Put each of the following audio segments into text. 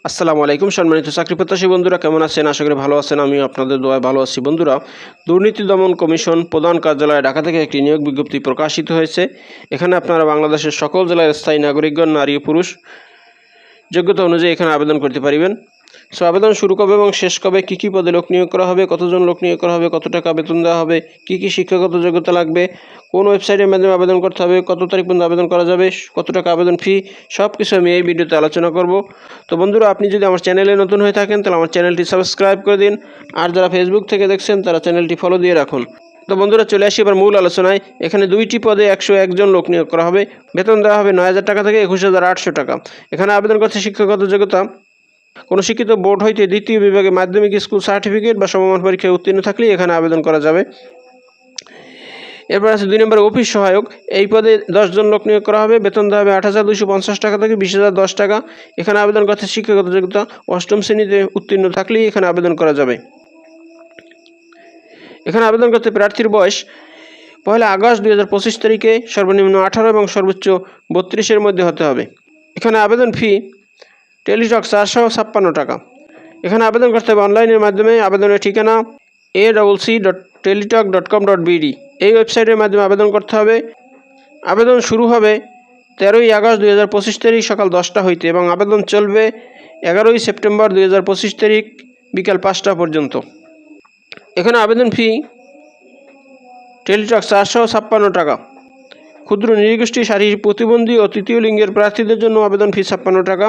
আসসালামু আলাইকুম সম্মানিত চাকরিপ্রত্যাশী বন্ধুরা, কেমন আছেন? আশা করি ভালো আছেন। আমি আপনাদের দোয়ায় ভালো আছি। বন্ধুরা, দুর্নীতি দমন কমিশন প্রধান কার্যালয় ঢাকা থেকে একটি নিয়োগ বিজ্ঞপ্তি প্রকাশিত হয়েছে। এখানে আপনারা বাংলাদেশের সকল জেলার স্থায়ী নাগরিকগণ, নারী ও পুরুষ যোগ্যতা অনুযায়ী এখানে আবেদন করতে পারিবেন। সো আবেদন শুরু কবে এবং শেষ কবে, কী পদে লোক নিয়োগ করা হবে, কতজন লোক নিয়োগ করা হবে, কত টাকা বেতন দেওয়া হবে, কী শিক্ষাগত যোগ্যতা লাগবে, কোন ওয়েবসাইটের মাধ্যমে আবেদন করতে হবে, কত তারিখ পর্যন্ত আবেদন করা যাবে, কত টাকা আবেদন ফি, সব কিছু আমি এই ভিডিওতে আলোচনা করব। তো বন্ধুরা, আপনি যদি আমার চ্যানেলে নতুন হয়ে থাকেন তাহলে আমার চ্যানেলটি সাবস্ক্রাইব করে দিন, আর যারা ফেসবুক থেকে দেখছেন তারা চ্যানেলটি ফলো দিয়ে রাখুন। তো বন্ধুরা, চলে আসি এবার মূল আলোচনায়। এখানে 2টি পদে 101 জন লোক নিয়োগ করা হবে। বেতন দেওয়া হবে 9,000 টাকা থেকে 21,800 টাকা। এখানে আবেদন করতে শিক্ষাগত যোগ্যতা কোনো শিক্ষিত বোর্ড হইতে দ্বিতীয় বিভাগে মাধ্যমিক স্কুল সার্টিফিকেট বা সমমান পরীক্ষায় উত্তীর্ণ থাকলে এখানে আবেদন করা যাবে। এরপর আছে 2 নম্বরে অফিস সহায়ক। এই পদে 10 জন লোক নিয়োগ করা হবে। বেতন দেওয়া হবে 8,250 টাকা থেকে 20,010 টাকা। এখানে আবেদন করতে শিক্ষাগত যোগ্যতা 8ম শ্রেণীতে উত্তীর্ণ থাকলেই এখানে আবেদন করা যাবে। এখানে আবেদন করতে প্রার্থীর বয়স 1 আগস্ট 2025 তারিখে সর্বনিম্ন 18 এবং সর্বোচ্চ 32-এর মধ্যে হতে হবে। এখানে আবেদন ফি টেলিটক 456 টাকা। এখানে আবেদন করতে হবে অনলাইনের মাধ্যমে। আবেদনের ঠিকানা acc.teletalk.com.bd এই ওয়েবসাইটের মাধ্যমে আবেদন করতে হবে। আবেদন শুরু হবে 13 আগস্ট 2025 তারিখ সকাল 10টা হইতে এবং আবেদন চলবে 11 সেপ্টেম্বর 2025 তারিখ বিকাল 5টা পর্যন্ত। এখানে আবেদন ফি টেলিটক 456 টাকা। ক্ষুদ্র নৃগোষ্ঠী, শারীরিক প্রতিবন্ধী ও তৃতীয় লিঙ্গের প্রার্থীদের জন্য আবেদন ফি 56 টাকা।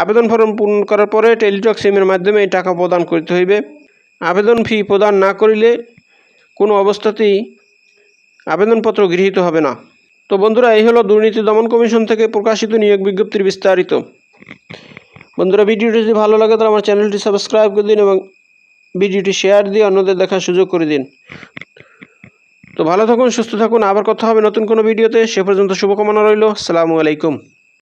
আবেদন ফর্ম পূরণ করার পরে টেলিটক সিমের মাধ্যমে এই টাকা প্রদান করতে হইবে। আবেদন ফি প্রদান না করিলে কোনো অবস্থাতেই আবেদনপত্র গৃহীত হবে না। তো বন্ধুরা, এই হলো দুর্নীতি দমন কমিশন থেকে প্রকাশিত নিয়োগ বিজ্ঞপ্তির বিস্তারিত। বন্ধুরা, ভিডিওটি যদি ভালো লাগে তাহলে আমার চ্যানেলটি সাবস্ক্রাইব করে দিন এবং ভিডিওটি শেয়ার দিয়ে অন্যদের দেখার সুযোগ করে দিন। তো ভালো থাকুন, সুস্থ থাকুন। আবার কথা হবে নতুন কোনো ভিডিওতে। সে পর্যন্ত শুভকামনা রইল। আসসালামু আলাইকুম।